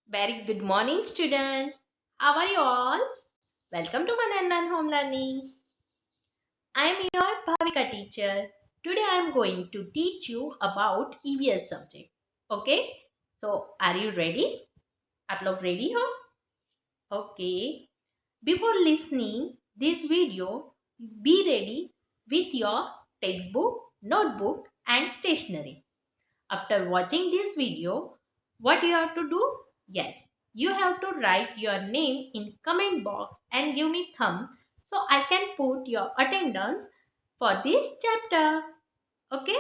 Very good morning, students. How are you all? Welcome to Manandan Home Learning. I am your Bhavika teacher. Today I am going to teach you about EVS subject. Okay? So, are you ready? आप लोग ready हो? Okay. Before listening this video, be ready with your textbook, notebook and stationery. After watching this video, what you have to do? Yes, you have to write your name in comment box and give me thumb so I can put your attendance for this chapter. Okay?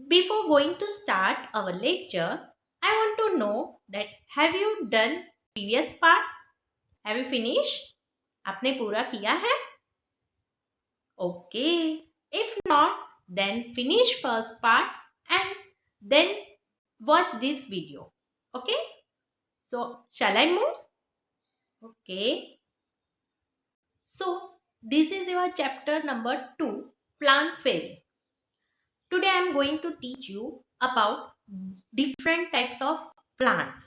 Before going to start our lecture, I want to know that have you done previous part? Have you finished? आपने पूरा किया है? Okay. If not, then finish first part and then watch this video. Okay. So, shall I move? Okay. So, this is your chapter number 2, Plant Fairy. Today I am going to teach you about different types of plants.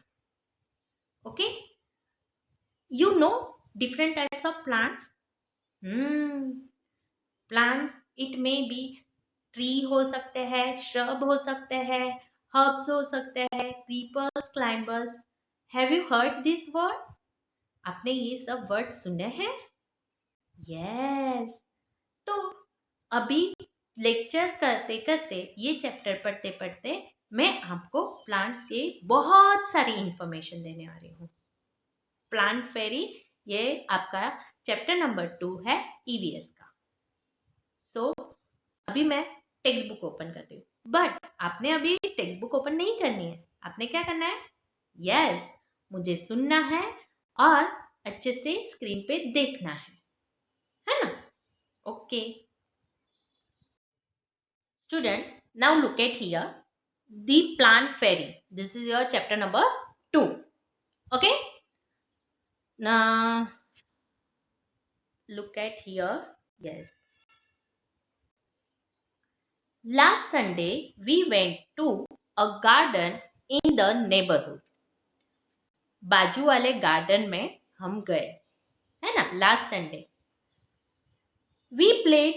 Okay. You know different types of plants? Plants, it may be tree हो सकते हैं, shrub हो सकते हैं, herbs हो सकते हैं, creepers, climbers. Have you heard this word? आपने ये सब वर्ड सुने हैं? यस. तो अभी लेक्चर करते करते, ये चैप्टर पढ़ते पढ़ते मैं आपको प्लांट्स के बहुत सारी इंफॉर्मेशन देने आ रही हूँ. प्लांट फेरी ये आपका चैप्टर नंबर 2 है ईवीएस का. सो अभी मैं टेक्स्ट बुक ओपन करती हूँ. बट आपने अभी टेक्स्ट बुक ओपन नहीं करनी है. आपने क्या करना है? यस, मुझे सुनना है और अच्छे से स्क्रीन पे देखना है ना? Okay student, now look at here the plant fairy. This is your chapter number 2. Okay, now look at here. Yes, last Sunday we went to a garden in the neighborhood. बाजू वाले garden में हम गए, है ना? Last Sunday we played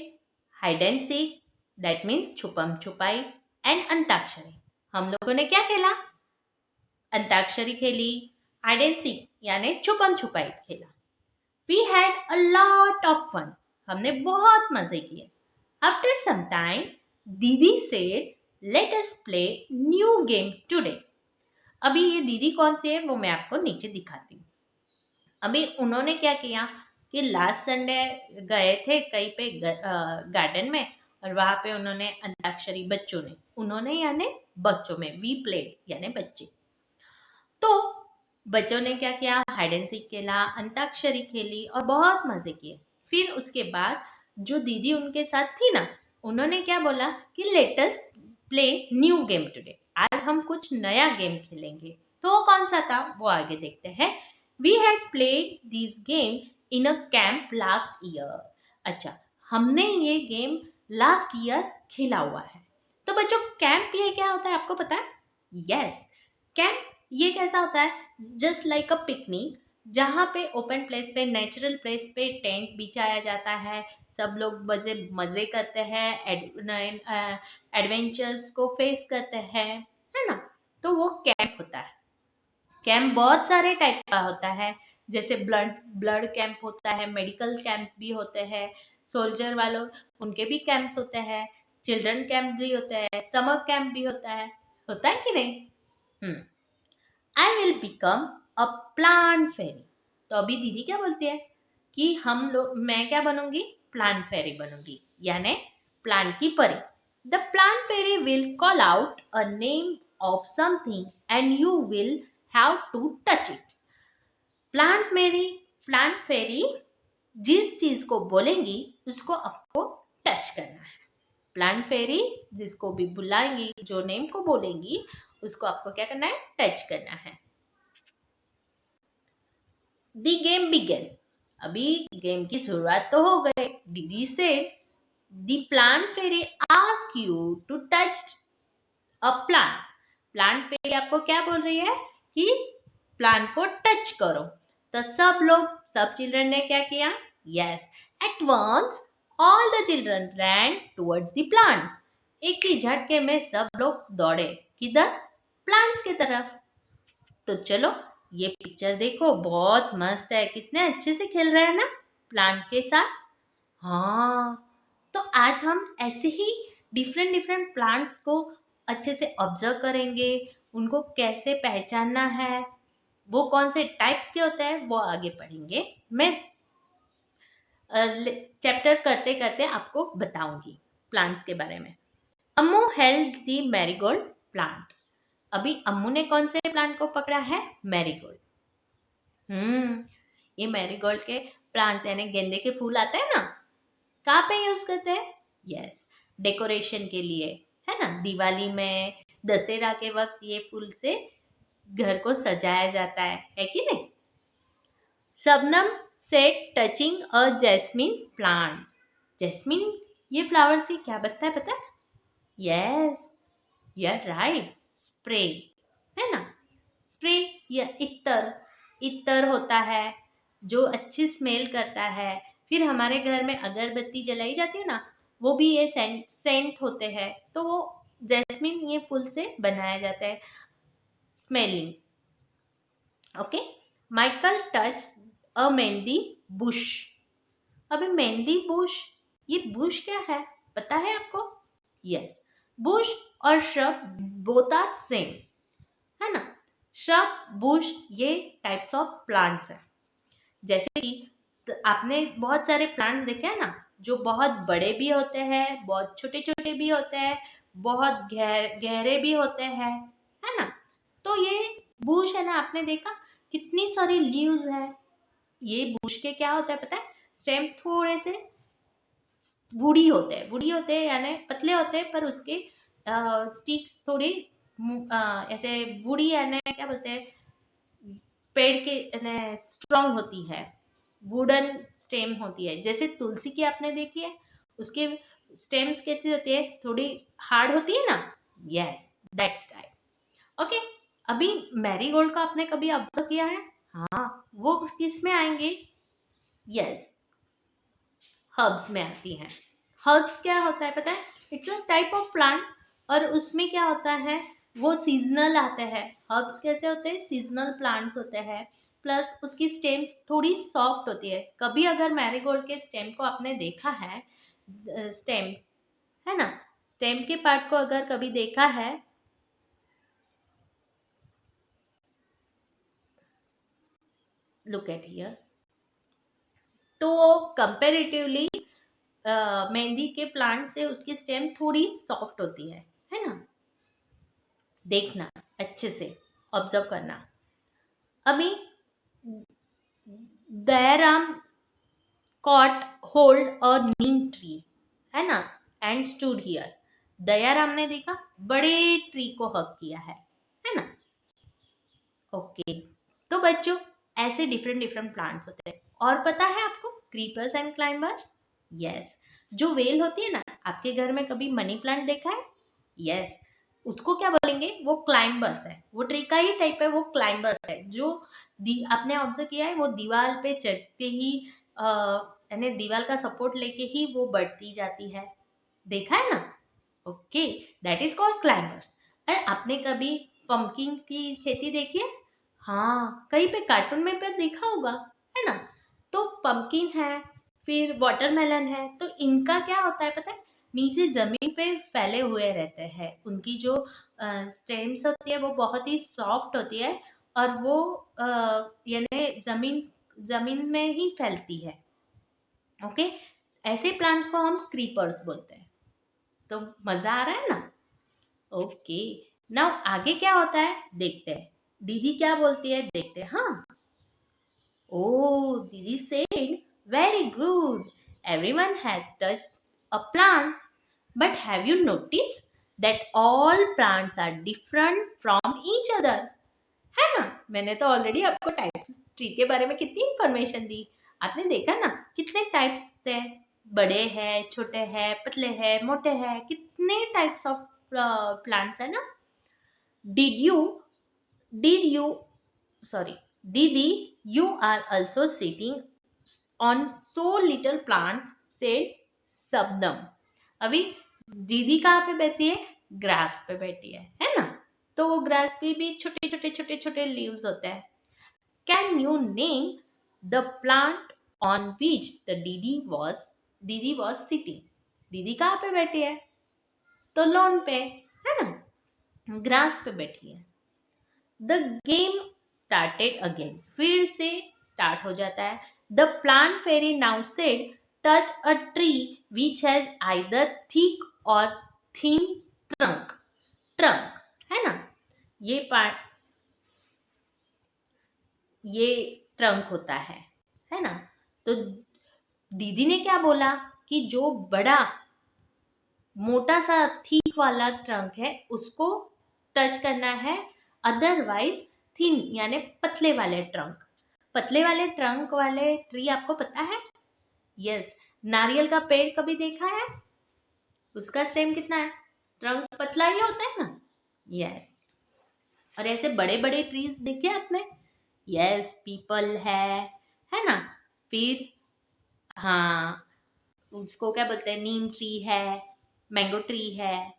hide and seek, that means छुपम छुपाई, and antakshari. हम लोगों ने क्या खेला? अंताक्षरी खेली, हाइड एंड सीक यानी छुपम छुपाई खेला. We had a lot of fun. हमने बहुत मजे किए. आफ्टर सम टाइम दीदी said let us play new game today. अभी ये दीदी कौन सी है वो मैं आपको नीचे दिखाती हूँ. अभी उन्होंने क्या किया कि लास्ट संडे गए थे कहीं पे गार्डन में, और वहां पे उन्होंने अंताक्षरी, बच्चों ने, उन्होंने यानी बच्चों में, वी प्लेड यानी बच्चे. तो बच्चों ने क्या किया? हाइड एंड सीक खेला, अंताक्षरी खेली और बहुत मजे किए. फिर उसके बाद जो दीदी उनके साथ थी ना, उन्होंने क्या बोला कि late us play new game today. आज हम कुछ नया गेम खेलेंगे. तो वो कौन सा था वो आगे देखते हैं. We had played this game in a camp last year. अच्छा, हमने ये गेम लास्ट ईयर खेला हुआ है. तो बच्चों, कैंप ये क्या होता है आपको पता है? यस, कैंप ये कैसा होता है? जस्ट लाइक अ पिकनिक, जहाँ पे ओपन प्लेस पे, नेचुरल प्लेस पे टेंट बिछाया जाता है, सब लोग मजे मजे करते हैं, एडवेंचर्स को फेस करते हैं, है ना? तो वो कैंप होता है. कैंप बहुत सारे टाइप का होता है, जैसे ब्लड ब्लड कैंप होता है, मेडिकल कैंप्स भी होते हैं, सोल्जर वालों उनके भी कैंप्स होते हैं, चिल्ड्रन कैंप भी होते हैं, समर कैंप भी होता है कि नहीं? I will become a plant fairy. तो अभी दीदी क्या बोलती है कि हम लोग, मैं क्या बनूंगी? प्लांट फेरी बनूंगी, यानी प्लांट की परी. The plant fairy will call out a name of something and you will have to touch it. Plant fairy जिस चीज को बोलेंगी उसको आपको टच करना है. प्लांट फेरी जिसको भी बुलाएंगी, जो नेम को बोलेंगी, उसको आपको क्या करना है? टच करना है. The game begin. अभी गेम की शुरुआत तो हो गई. दीदी से the plant fairy ask you to touch a plant. Plant fairy आपको क्या बोल रही है कि प्लांट को टच करो। तो सब चिल्ड्रन ने क्या किया? Yes, at once all the children ran towards the plant. एक ही झटके में सब लोग दौड़े, किधर? प्लांट्स की तरफ। तो चलो ये पिक्चर देखो, बहुत मस्त है, कितने अच्छे से खेल रहे हैं ना प्लांट के साथ। हाँ, तो आज हम ऐसे ही डिफरेंट डिफरेंट प्लांट्स को अच्छे से ऑब्जर्व करेंगे, उनको कैसे पहचानना है, वो कौन से टाइप्स के होते हैं वो आगे पढ़ेंगे। मैं चैप्टर करते करते आपको बताऊंगी प्लांट्स के बारे में। अम्मू हेल्ड दी मैरीगोल्ड प्लांट। अभी अम्मू ने कौन से प्लांट को पकड़ा है? मैरीगोल्ड। ये मैरीगोल्ड के प्लांट्स यानी गेंदे के फूल आते हैं ना, कहाँ पे यूज करते हैं? यस, डेकोरेशन के लिए, है ना। दिवाली में, दशहरा के वक्त ये फूल से घर को सजाया जाता है कि नहीं? Shabnam said touching a jasmine plant. Jasmine ये फ्लावर से क्या बनता है पता है? Yes, you are right, spray, है ना। स्प्रे या इत्तर होता है जो अच्छी स्मेल करता है। फिर हमारे घर में अगरबत्ती जलाई जाती है ना, वो भी ये सेंट होते हैं। तो वो जैस्मिन ये फूल से बनाया जाता है, स्मेलिंग। ओके, माइकल टच अ मेहंदी बुश। अभी मेहंदी बुश, ये बुश क्या है पता है आपको? यस, बुश और श्रब बोथ आर सेम, है ना। श्रब, बुश ये टाइप्स ऑफ प्लांट्स हैं। जैसे कि आपने बहुत सारे प्लांट्स देखे हैं ना, जो बहुत बड़े भी होते हैं, बहुत छोटे छोटे भी होते हैं, बहुत गहरे भी होते हैं, है ना। तो ये बुश है ना, आपने देखा कितनी सारी लीव्स है। ये बुश के क्या होता है पता है? स्टेम थोड़े से वुडी होते हैं यानी पतले होते हैं, पर उसके स्टिक्स थोड़ी ऐसे वुडी यानी क्या बोलते हैं, पेड़ के स्ट्रॉन्ग होती है, वुडन स्टेम होती है। जैसे तुलसी की आपने देखी है, उसके स्टेम्स कैसी होती है? थोड़ी हार्ड होती है ना। Yes, that's type. ओके, अभी मैरीगोल्ड को आपने कभी ऑब्जर्व किया है? हाँ, वो किस में आएंगे? यस, हर्ब्स में आती हैं। हर्ब्स क्या होता है पता है? It's a type of plant, और उसमें क्या होता है, वो सीजनल आते हैं। हर्ब्स कैसे होते हैं? सीजनल प्लांट्स होते हैं, प्लस उसकी स्टेम्स थोड़ी सॉफ्ट होती है। कभी अगर मैरीगोल्ड के स्टेम को आपने देखा है, स्टेम्स, है ना, स्टेम के पार्ट को अगर कभी देखा है, लुक एट हियर, तो कंपेरेटिवली मेहंदी के प्लांट से उसकी स्टेम थोड़ी सॉफ्ट होती है ना। देखना, अच्छे से ऑब्जर्व करना। अभी Dayaram caught hold a neem tree, है ना, and stood here। दयाराम ने देखा बड़े ट्री को हक किया है ना। ओके, तो बच्चों ऐसे डिफरेंट डिफरेंट प्लांट्स होते हैं। और पता है आपको क्रीपर्स एंड क्लाइंबर्स? यस, जो वेल होती है ना, आपके घर में कभी मनी प्लांट देखा है? यस, उसको क्या बोलेंगे? वो क्लाइंबर्स है, वो ट्री का ही टाइप है, वो क्लाइंबर्स है। जो आपने ऑब्जर्व किया है, वो दीवार पे चढ़ते ही यानी दीवार का सपोर्ट लेके ही वो बढ़ती जाती है, देखा है ना। Okay, that is called climbers. अरे आपने कभी पंपकिन की खेती देखी है? हाँ, कहीं पे कार्टून में पे देखा होगा, है ना। तो पंपकिन है, फिर वाटरमेलन है, तो इनका क्या होता है पता है? नीचे जमीन पे फैले हुए रहते हैं। उनकी जो स्टेम्स होती है वो बहुत ही सॉफ्ट होती है, और वो यानी जमीन जमीन में ही फैलती है। ओके, ऐसे प्लांट्स को हम क्रीपर्स बोलते हैं। तो मजा आ रहा है ना। ओके, नाउ आगे क्या होता है देखते हैं। दीदी क्या बोलती है देखते हैं। हाँ, oh, Didi said, very good. Everyone has touched a plant. But have you noticed that all plants are different from each other? है ना, मैंने तो ऑलरेडी आपको टाइप ट्री के बारे में कितनी इंफॉर्मेशन दी। आपने देखा ना कितने टाइप्स थे, बड़े हैं, छोटे हैं, पतले हैं, मोटे हैं, कितने टाइप्स ऑफ प्लांट्स है ना। Did you sorry, Didi, you are also sitting on so little plants, said Sabnam. अभी दीदी कहाँ पे बैठी है? ग्रास पे बैठी है ना? तो वो ग्रास पे भी छोटे छोटे छोटे छोटे लीव्स होते हैं. Can you name the plant on which the दीदी वॉज सिटिंग? दीदी कहाँ पे बैठी है? तो लॉन पे, है ना, ग्रास पे बैठी है. द गेम स्टार्टेड अगेन, फिर से स्टार्ट हो जाता है. The plant fairy now said, touch a tree which has either thick or thin trunk. Trunk, है ना, ये पार्ट, ये ट्रंक होता है ना. तो दीदी ने क्या बोला कि जो बड़ा मोटा सा थिक वाला ट्रंक है उसको टच करना है, अदरवाइज थिन यानी पतले वाले ट्रंक. पतले वाले ट्रंक वाले ट्री आपको पता है? यस, नारियल का पेड़ कभी देखा है? उसका स्टेम कितना है? ट्रंक पतला ही होता है ना. यस. और ऐसे बड़े बड़े ट्रीज देखे आपने? यस, पीपल है ना. फिर हाँ, उसको क्या बोलते हैं, नीम ट्री है, मैंगो ट्री है.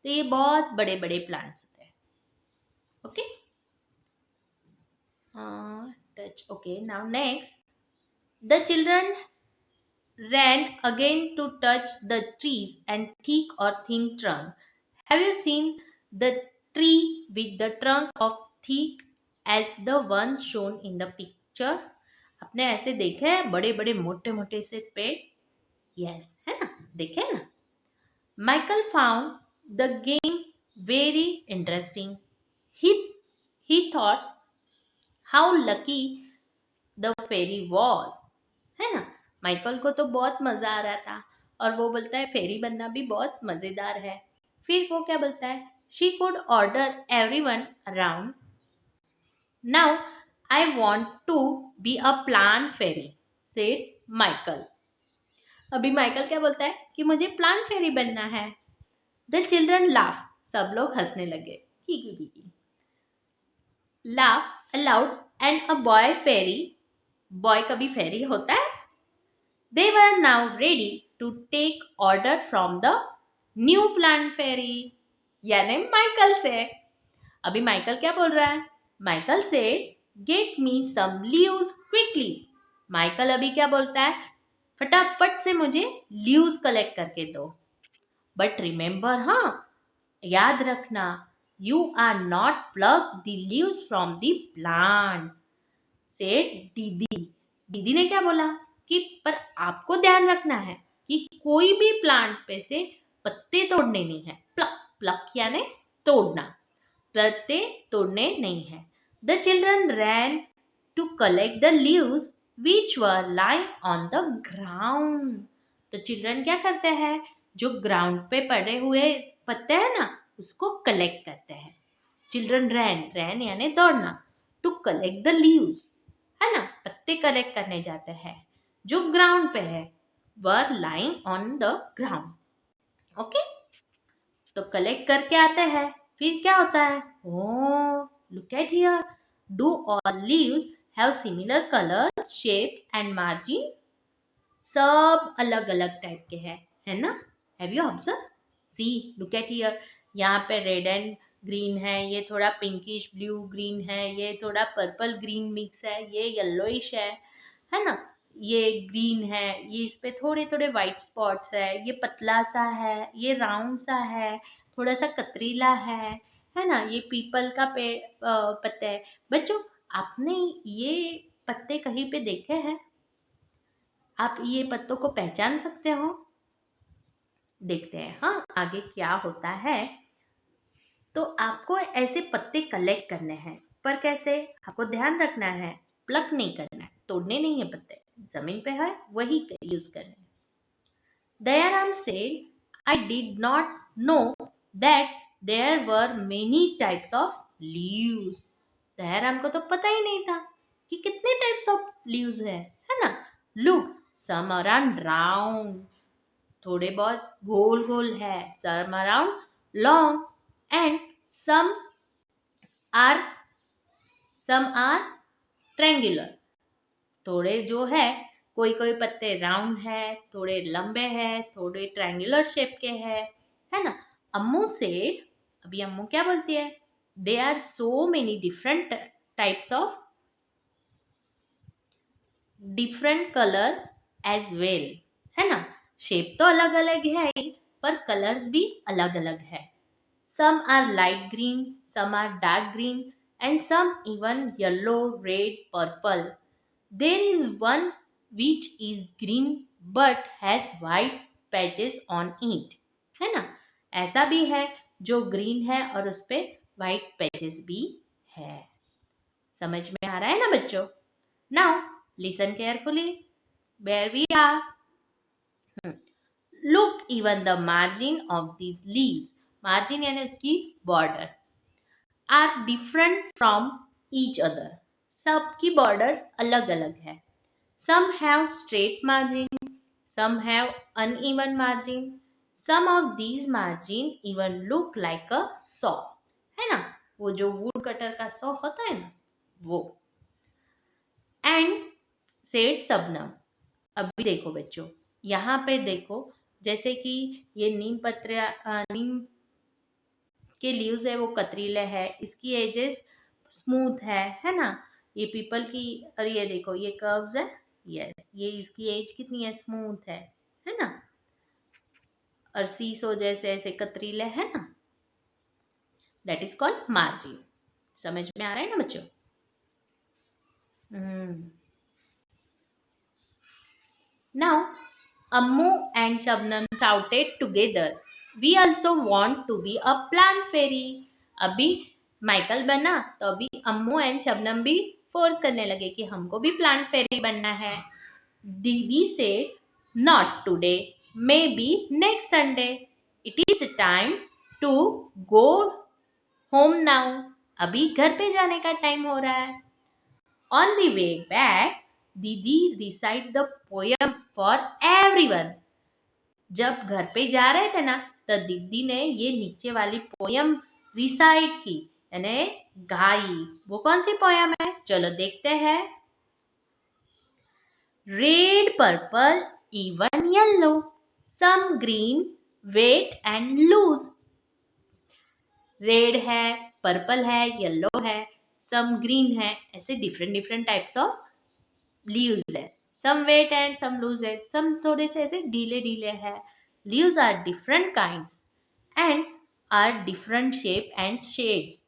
तो ये बहुत बड़े बड़े प्लांट्स होते हैं. Okay, touch. Okay, now next, the children ran again to touch the trees and thick or thin trunk. Have you seen the tree with the trunk of thick as the one shown in the picture? आपने ऐसे देखे हैं बड़े बड़े मोटे मोटे से पेड़? यस, है ना, देखे ना. Michael found the game very interesting. He thought how lucky the fairy was. है ना. माइकल को तो बहुत मजा आ रहा था और वो बोलता है फेरी बनना भी बहुत मजेदार है. फिर वो क्या बोलता है? She could order everyone around. Now I want to be a plant fairy, said Michael. अभी माइकल क्या बोलता है कि मुझे प्लांट फेरी बनना है. द चिल्ड्रन लाफ, सब लोग हंसने लगे. Laugh aloud and a boy fairy, boy कभी फेरी होता है. They were now ready to take order from the new plant fairy, यानी माइकल से. अभी माइकल क्या बोल रहा है? माइकल से get me some leaves quickly. Michael अभी क्या बोलता है? फटाफट से मुझे लीव्स कलेक्ट करके दो. बट रिमेंबर, हाँ, याद रखना, you are not plug the leaves from the plant, said दीदी. दीदी ने क्या बोला कि पर आपको ध्यान रखना है कि कोई भी प्लांट पे से पत्ते तोड़ने नहीं है. प्लक, प्लक यानी तोड़ना, पत्ते तोड़ने नहीं है. The children ran to collect the leaves which were lying on the ground. तो चिल्ड्रन क्या करते हैं? जो ग्राउंड पे पड़े हुए पत्ते हैं ना, उसको कलेक्ट करते हैं. चिल्ड्रन रैन यानी दौड़ना, टू कलेक्ट द लीव्स, है ना, पत्ते कलेक्ट करने जाते हैं जो ग्राउंड पे है. Were lying on the ground. Okay, तो कलेक्ट करके आते हैं. फिर क्या होता है? Oh, look at here, do all leaves have similar colour, shapes and margin? सब अलग अलग टाइप के हैं, है ना. Have you observe? See, look at here, यहाँ पे रेड एंड ग्रीन है, ये थोड़ा पिंकिश ब्लू ग्रीन है, ये थोड़ा पर्पल ग्रीन मिक्स है, ये येलोइश है ना, ये ग्रीन है, ये इस पे थोड़े थोड़े वाइट स्पॉट्स है, ये पतला सा है, ये राउंड सा है, थोड़ा सा कतरीला है ना, ये पीपल का पेड़ पत्ते है. बच्चों, आपने ये पत्ते कहीं पे देखे हैं? आप ये पत्तों को पहचान सकते हो? देखते हैं हाँ आगे क्या होता है. तो आपको ऐसे पत्ते कलेक्ट करने हैं, पर कैसे? आपको ध्यान रखना है, प्लक नहीं करना है, तोड़ने नहीं है पत्ते, जमीन पे है वही यूज करने हैं. Dayaram said, I did not know that there were many types of leaves. Dayaram को तो पता ही नहीं था कि कितने टाइप्स ऑफ लीव्स है ना. Look, some around round, थोड़े बहुत गोल गोल है, some around long, and some are some are triangular, थोड़े जो है कोई कोई पत्ते राउंड है, थोड़े लंबे हैं, थोड़े ट्रायंगुलर शेप के हैं, है ना। अम्मू से, अभी अम्मू क्या बोलती है, they are so many different types of different colour as well, है ना। शेप तो अलग अलग है ही, पर कलर्स भी अलग अलग है। Some are light green, some are dark green, and some even yellow, red, purple. There is one which is green but has white patches on it, है ना। ऐसा भी है जो ग्रीन है और उस पे white patches भी है। समझ में आ रहा है ना बच्चों? Now listen carefully where we are. Look, even the margin of these leaves, margin यानी उसकी border, are different from each other. सबकी borders अलग अलग है। Some have straight margin, some have uneven margin. Some of these margin even look like a saw, है ना। वो जो वुड कटर का सॉ होता है ना, वो। एंड सेड सबनम, अभी देखो बच्चों, यहाँ पे देखो, जैसे कि ये नीम के लीव्स है वो कतरीले है, इसकी एजेस स्मूथ है ना। ये पीपल की, और ये देखो ये कर्व्स है, यस, ये इसकी एज कितनी है, स्मूथ है ना। और सीसो जैसे ऐसे कतरीले है ना, दैट इज कॉल्ड मार्जिन। समझ में आ रहा है ना बच्चों? Now Ammu and Shabnam shouted together, we also want to be a plant fairy. अभी माइकल बना तो अभी अम्मू एंड शबनम भी फोर्स करने लगे कि हमको भी प्लांट फेरी बनना है। दीदी से not today, may be next Sunday, it is time to go home now, अभी घर पे जाने का टाइम हो रहा है। ऑन द वे बैक दीदी recite the poem for everyone. जब घर पे जा रहे थे ना, तो दीदी ने ये नीचे वाली पोयम रिसाइट की, यानी गाई। वो कौन सी पोयम है, चलो देखते हैं। Red, purple, even yellow, some green, wet and loose. Red है, पर्पल है, येलो है, सम ग्रीन है, ऐसे different different types of leaves है। Some wet and some loose है, सम थोड़े से ऐसे ढीले ढीले है। Leaves are different kinds and are different shape and shades.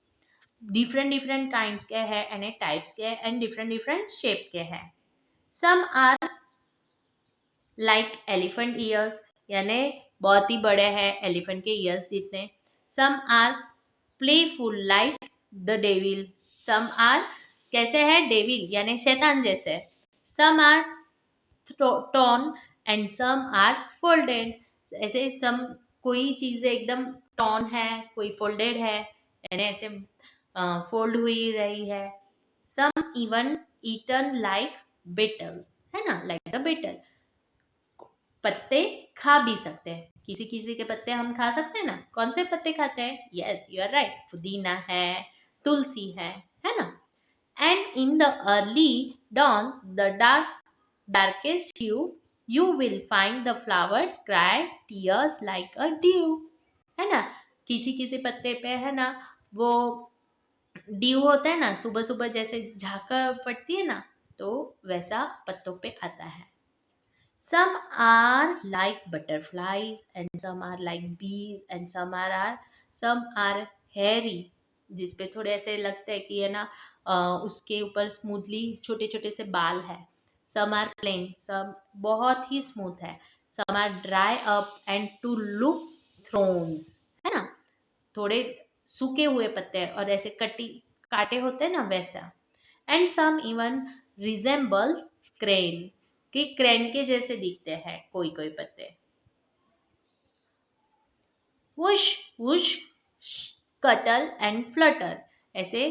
Different different kinds के हैं एंड टाइप्स के हैं एंड डिफरेंट डिफरेंट शेप के हैं। Some are like elephant ears, यानी बहुत ही बड़े हैं एलिफेंट के ईयर्स जितने। Some are playful like the devil, some are कैसे है, डेविल यानी शैतान जैसे। Some are torn and some are folded, ऐसे सम कोई चीजें एकदम टॉन है, कोई फोल्डेड है, यानी ऐसे फोल्ड हुई रही है। सम इवन ईटन लाइक बेटल, है ना, लाइक द बेटल। पत्ते खा भी सकते हैं, किसी किसी के पत्ते हम खा सकते हैं ना। कौन से पत्ते खाते हैं, यस यू आर राइट, पुदीना है, तुलसी है ना। And in the early dawn, the darkest hue, you will find the flowers cry tears like a dew, है ना। किसी किसी पत्ते पे है ना वो ड्यू होता है ना, सुबह सुबह जैसे झाका पड़ती है ना, तो वैसा पत्तों पे आता है। Some are like butterflies and some are like bees and some are hairy, जिस पे थोड़े ऐसे लगते हैं कि है ना उसके ऊपर स्मूथली छोटे छोटे से बाल है। Some are plain, some बहुत ही स्मूथ है। Some are dry up and to look thorns, है ना, थोड़े सूखे हुए पत्ते और ऐसे काटे होते हैं ना वैसा। And some even resembles crane, कि क्रेन के जैसे दिखते हैं कोई कोई पत्ते। Whoosh whoosh, cuddle and flutter, ऐसे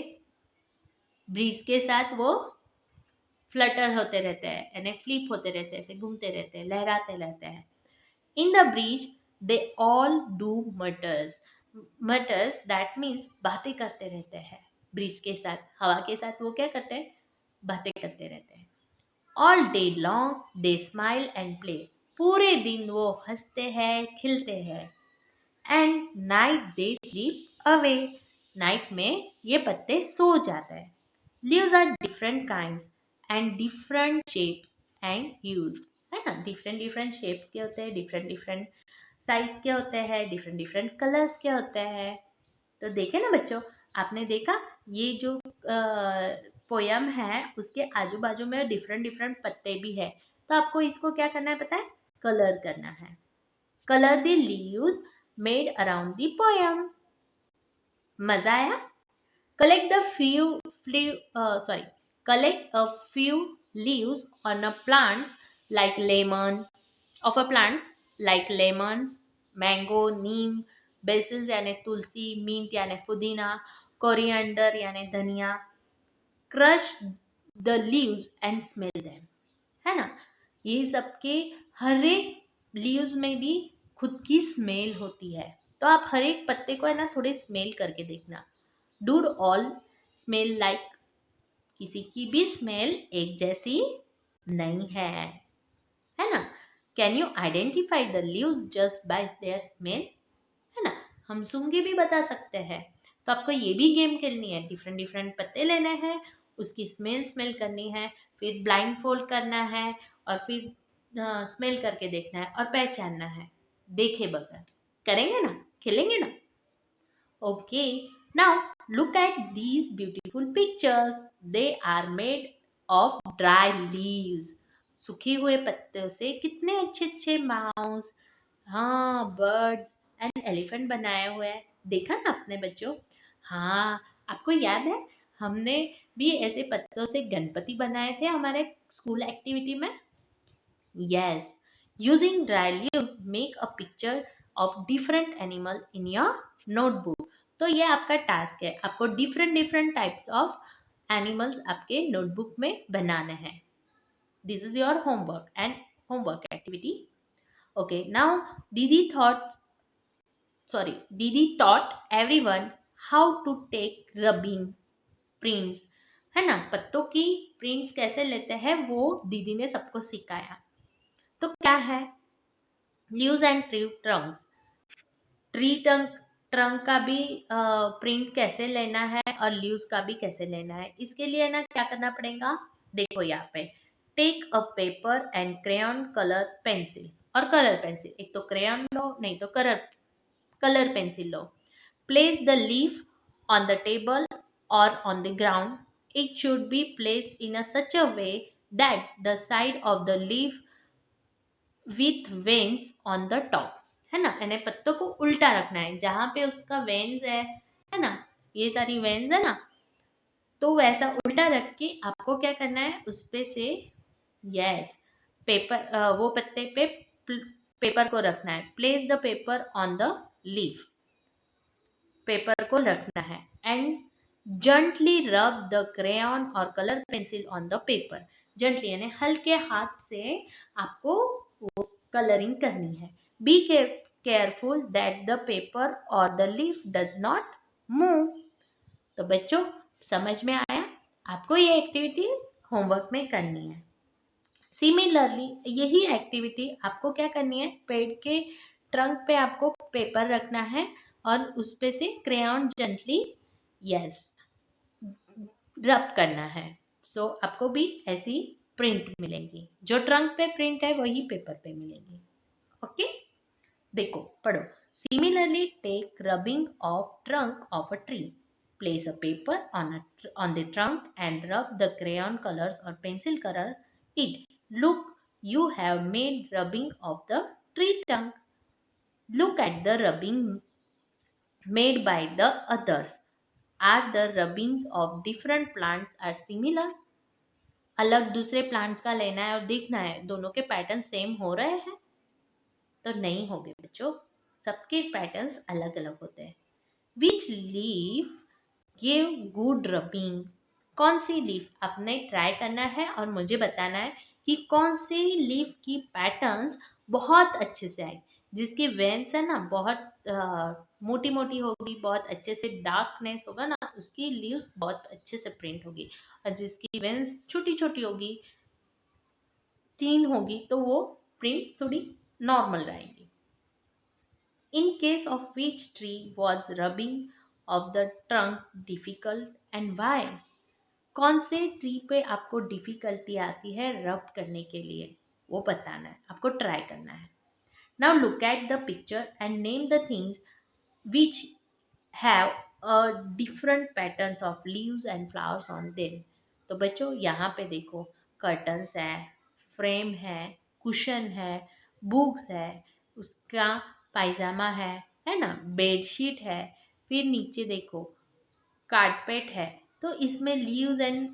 ब्रीज के साथ वो फ्लटर होते रहते हैं, यानी फ्लिप होते रहते हैं, ऐसे घूमते रहते हैं, लहराते रहते हैं। In the breeze they all do mutters, mutters that means बातें करते रहते हैं। ब्रीज के साथ, हवा के साथ वो क्या करते हैं, बातें करते रहते हैं। All day long they smile and play, पूरे दिन वो हंसते हैं, खिलते हैं। And night they sleep away, night में ये पत्ते सो जाते हैं। Leaves are different kinds and different shapes and hues, है ना, डिफरेंट डिफरेंट शेप्स के होते हैं, डिफरेंट डिफरेंट साइज के होते हैं, डिफरेंट डिफरेंट कलर्स के होते हैं। तो देखे ना बच्चों, आपने देखा ये जो पोयम है उसके आजू बाजू में डिफरेंट डिफरेंट पत्ते भी है, तो आपको इसको क्या करना है पता है, कलर करना है। Colour the leaves made around the poem. मजा आया? collect the few collect a few leaves on a plants like lemon of a plants like lemon, mango, neem, basil यानी तुलसी, mint यानी पुदीना, coriander यानी धनिया। crush the leaves and smell them, है ना। ये सबके हर एक लीव्स में भी खुद की स्मेल होती है, तो आप हर एक पत्ते को है ना थोड़े स्मेल करके देखना। डू ऑल स्मेल लाइक, किसी की भी स्मेल एक जैसी नहीं है ना। Can you identify the leaves just by their smell, है ना, हम सूंघ के भी बता सकते हैं। तो आपको ये भी गेम खेलनी है, डिफरेंट डिफरेंट पत्ते लेने हैं, उसकी स्मेल स्मेल करनी है, फिर ब्लाइंड फोल्ड करना है और फिर स्मेल करके देखना है और पहचानना है देखे बगैर। करेंगे ना, खेलेंगे ना? Okay, now look at these beautiful pictures. They are made of dry leaves. सूखे हुए पत्तों से कितने अच्छे अच्छे माउस, हाँ, बर्ड्स एंड एलिफेंट बनाए हुए हैं। देखा ना अपने बच्चों? हाँ, आपको याद है हमने भी ऐसे पत्तों से गणपति बनाए थे हमारे स्कूल एक्टिविटी में। Yes, using dry leaves make a picture of different animal in your notebook. तो ये आपका टास्क है, आपको different different types of animals आपके नोटबुक में बनाने हैं। This is your homework and homework activity. Okay, now दीदी taught everyone how to take rubbing prints, है ना, पत्तों की प्रिंट्स कैसे लेते हैं वो दीदी ने सबको सिखाया। तो क्या है, leaves and tree Trunks, tree trunk का भी प्रिंट कैसे लेना है और लीव्स का भी कैसे लेना है, इसके लिए ना क्या करना पड़ेगा, देखो यहाँ पे, take a paper and crayon colour pencil, और कलर पेंसिल, एक तो क्रेयॉन लो नहीं तो कलर पेंसिल लो। Place the leaf on the table और on the ground, it should be placed in a such a way that the side of the leaf with veins on the top, है ना, यानी पत्तों को उल्टा रखना है, जहां पे उसका वेन्स है ना, ये सारी वेन्स है ना, तो वैसा उल्टा रख के आपको क्या करना है, उस पे से यस पेपर वो पत्ते पे पेपर को रखना है। Place the paper on the leaf, paper को रखना है and gently rub the crayon और colour pencil on the paper, gently यानी हल्के हाथ से आपको वो कलरिंग करनी है। Be careful that the paper और the leaf does not move. तो बच्चों समझ में आया, आपको ये एक्टिविटी होमवर्क में करनी है। सिमिलरली यही एक्टिविटी आपको क्या करनी है, पेड़ के ट्रंक पे आपको पेपर रखना है और उस पे से क्रेयॉन जेंटली यस रब करना है। सो आपको भी ऐसी प्रिंट मिलेंगी, जो ट्रंक पे प्रिंट है वही पेपर पे मिलेगी। ओके, देखो पढ़ो। Similarly take rubbing of trunk of a tree, place a paper on the trunk and rub the crayon colors or pencil color it. Look, you have made rubbing of the tree trunk. Look at the rubbing made by the others. Are the rubbings of different plants are similar? अलग दूसरे plants का लेना है और देखना है दोनों के पैटर्न सेम हो रहे हैं, तो नहीं होंगे बच्चों, सबके पैटर्न्स अलग अलग होते हैं। विच लीफ गिव गुड रबिंग, कौन सी लीफ आपने ट्राई करना है और मुझे बताना है कि कौन सी लीफ की पैटर्न्स बहुत अच्छे से आई, जिसकी वेन्स है ना बहुत मोटी मोटी होगी, बहुत अच्छे से डार्कनेस होगा ना उसकी लीव्स बहुत अच्छे से प्रिंट होगी, और जिसकी वेन्स छोटी छोटी होगी, तीन होगी, तो वो प्रिंट थोड़ी नॉर्मल रहेगी। In case of which tree was rubbing of the trunk difficult and why? कौन से ट्री पे आपको डिफिकल्टी आती है रब करने के लिए, वो बताना है, आपको ट्राई करना है। Now look at the picture and name the things which have a different patterns of leaves and flowers on them. तो बच्चों यहाँ पे देखो, कर्टन्स है, फ्रेम है, कुशन है, बुक्स है, उसका पायजामा है ना, बेडशीट है, फिर नीचे देखो कारपेट है। तो इसमें लीव्स एंड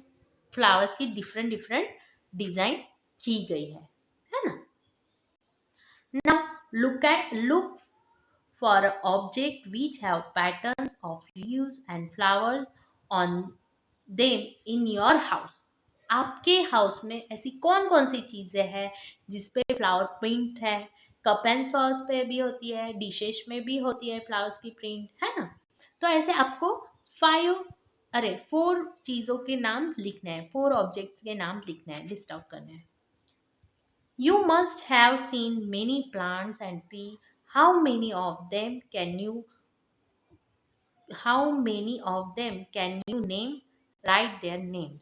फ्लावर्स की डिफरेंट डिफरेंट डिजाइन की गई है ना। Now look for object which have patterns of leaves and flowers on them in your house। आपके हाउस में ऐसी कौन कौन सी चीजें हैं जिसपे फ्लावर प्रिंट है? कप एंड सॉस पे भी होती है, डिशेस में भी होती है फ्लावर्स की प्रिंट, है ना। तो ऐसे आपको 4 चीजों के नाम लिखने हैं, 4 ऑब्जेक्ट्स के नाम लिखने हैं, लिस्ट आउट करने हैं। You must have seen many plants and trees. How many of them can you how many of them can you name? Write their names.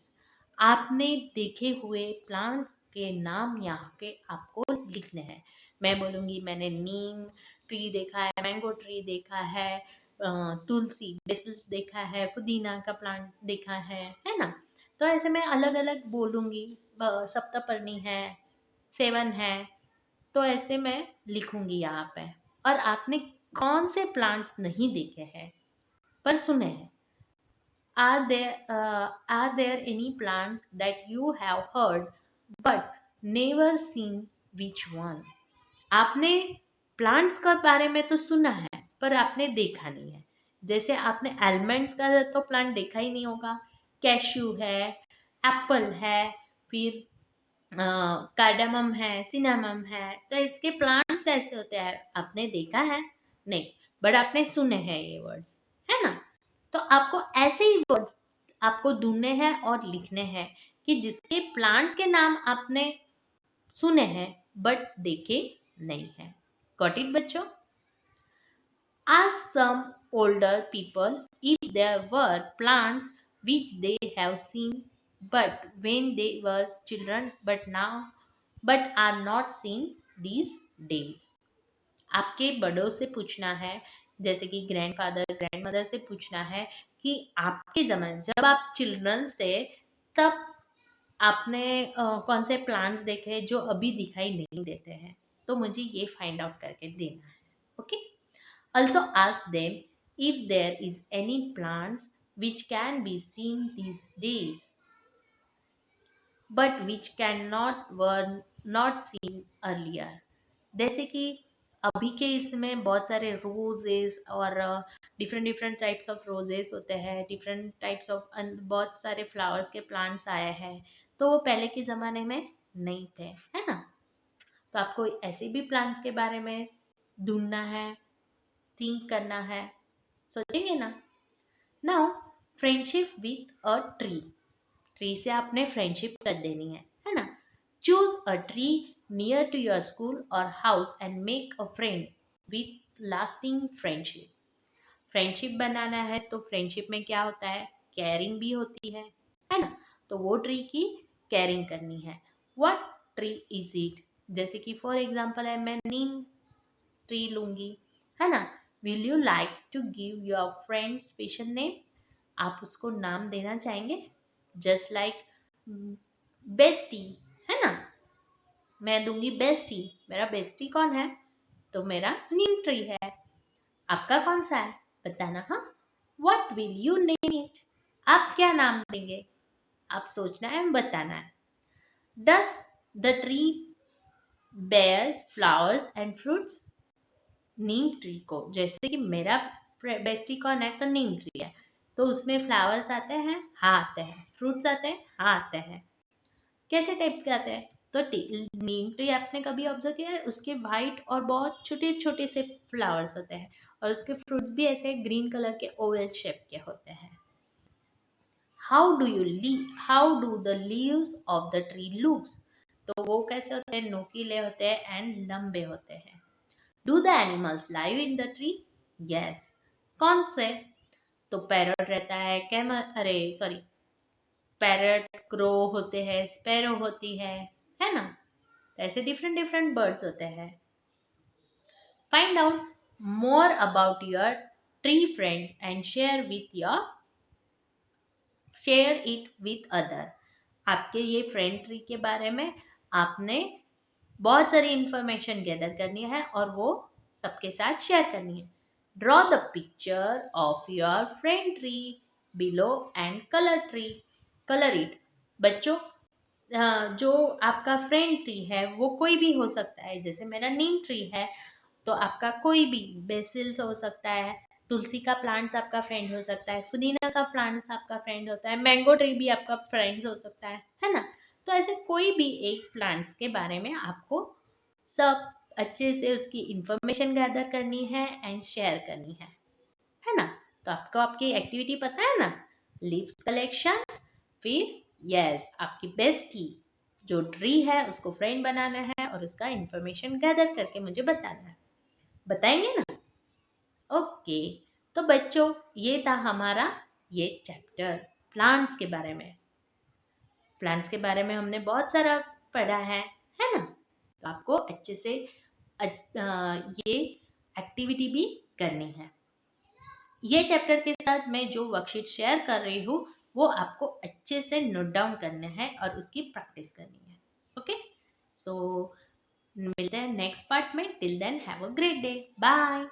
आपने देखे हुए प्लांट्स के नाम यहाँ पे आपको लिखने हैं। मैं बोलूँगी मैंने नीम ट्री देखा है, मैंगो ट्री देखा है, तुलसी बेसिल देखा है, पुदीना का प्लांट देखा है ना। तो ऐसे मैं अलग अलग बोलूँगी, सप्तपर्णी है, सेवन है, तो ऐसे मैं लिखूंगी यहाँ पे। और आपने कौन से प्लांट्स नहीं देखे हैं पर सुने हैं? Are there any plants that you have heard but never seen, which one? आपने प्लांट्स के बारे में तो सुना है पर आपने देखा नहीं है। जैसे आपने आलमंड्स का तो प्लांट देखा ही नहीं होगा, कैश्यू है, एप्पल है, फिर कार्डामम है, सिनामम है। तो इसके प्लांट्स कैसे होते हैं आपने देखा है नहीं, बट आपने सुने हैं ये वर्ड्स, है ना। तो आपको ऐसे ही वर्ड्स आपको ढूंढने हैं और लिखने हैं कि जिसके प्लांट्स के नाम आपने सुने हैं बट देखे नहीं है। गॉट इट बच्चों? Ask some older people if there were plants which they have seen but when they were children but are not seen these days। आपके बड़ों से पूछना है, जैसे कि ग्रैंडफादर ग्रैंडमदर से पूछना है कि आपके जमाने जब आप चिल्ड्रन थे तब आपने कौन से प्लांट्स देखे जो अभी दिखाई नहीं देते हैं। तो मुझे ये फाइंड आउट करके देना है। Okay. Also ask them if there is any plants which can be seen these days but which cannot were not seen earlier। जैसे कि अभी के इसमें बहुत सारे रोजेस और different different types of roses होते हैं, डिफरेंट टाइप्स ऑफ बहुत सारे फ्लावर्स के प्लांट्स आए हैं, तो वो पहले के ज़माने में नहीं थे, है ना। तो आपको ऐसे भी प्लांट्स के बारे में ढूंढना है, थिंक करना है, सोचेंगे ना। Now friendship with a tree. Tree से आपने फ्रेंडशिप कर देनी है ना। Choose a tree near to your school और house and make a friend with lasting friendship. Friendship बनाना है तो फ्रेंडशिप में क्या होता है, केयरिंग भी होती है ना। तो वो ट्री की केयरिंग करनी है। What tree is it? जैसे कि फॉर एग्जांपल है, मैं नीम ट्री लूंगी, है ना। Will you like to give your friend special name? आप उसको नाम देना चाहेंगे? जस्ट लाइक बेस्टी, है ना। मैं दूंगी बेस्टी। मेरा बेस्टी कौन है? तो मेरा नीम ट्री है। आपका कौन सा है बताना। हाँ, what will you name it? आप क्या नाम देंगे? आप सोचना है, बताना है। Does the tree bears flowers and fruits? Neem tree को, जैसे कि मेरा बेस्टी कौन है, तो नीम ट्री है, तो उसमें फ्लावर्स आते हैं, हाँ आते हैं। फ्रूट्स आते हैं, हाँ आते हैं। कैसे टाइप के आते हैं? तो नीम ट्री आपने कभी ऑब्जर्व किया है, उसके वाइट और बहुत छोटे छोटे से फ्लावर्स होते हैं और उसके फ्रूट्स भी ऐसे ग्रीन कलर के ओवल शेप के होते हैं। How do the leaves of the tree looks, तो वो कैसे होते हैं, नोकीले होते हैं एंड लंबे होते हैं। Do the animals live in the tree, yes, कौन से, तो पैरट रहता है, अरे सॉरी, पैरट, क्रो होते हैं, स्पैरो होती है ना, ऐसे डिफरेंट डिफरेंट बर्ड्स होते हैं। Find out more about your tree friends and share it with other. आपके ये फ्रेंड ट्री के बारे में आपने बहुत सारी इंफॉर्मेशन गैदर करनी है और वो सबके साथ शेयर करनी है। Draw the picture of your friend tree below and colour it. बच्चों, जो आपका फ्रेंड ट्री है वो कोई भी हो सकता है, जैसे मेरा नीम ट्री है तो आपका कोई भी बेसिल्स हो सकता है, तुलसी का प्लांट्स आपका फ्रेंड हो सकता है, पुदीना का प्लांट्स आपका फ्रेंड होता है, मैंगो ट्री भी आपका फ्रेंड्स हो सकता है ना। तो ऐसे कोई भी एक प्लांट्स के बारे में आपको सब अच्छे से उसकी इंफॉर्मेशन गैदर करनी है एंड शेयर करनी है ना। तो आपको आपकी एक्टिविटी पता है ना, लीव्स कलेक्शन, फिर यस आपकी बेस्टी जो ट्री है उसको फ्रेंड बनाना है और उसका इंफॉर्मेशन गैदर करके मुझे बताना है, बताएंगे ना। ओके, तो बच्चों ये था हमारा ये चैप्टर प्लांट्स के बारे में। प्लांट्स के बारे में हमने बहुत सारा पढ़ा है ना। तो आपको अच्छे से ये एक्टिविटी भी करनी है। ये चैप्टर के साथ मैं जो वर्कशीट शेयर कर रही हूँ वो आपको अच्छे से नोट डाउन करना है और उसकी प्रैक्टिस करनी है। ओके, सो मिलते हैं नेक्स्ट पार्ट में। Till then have a great day, bye.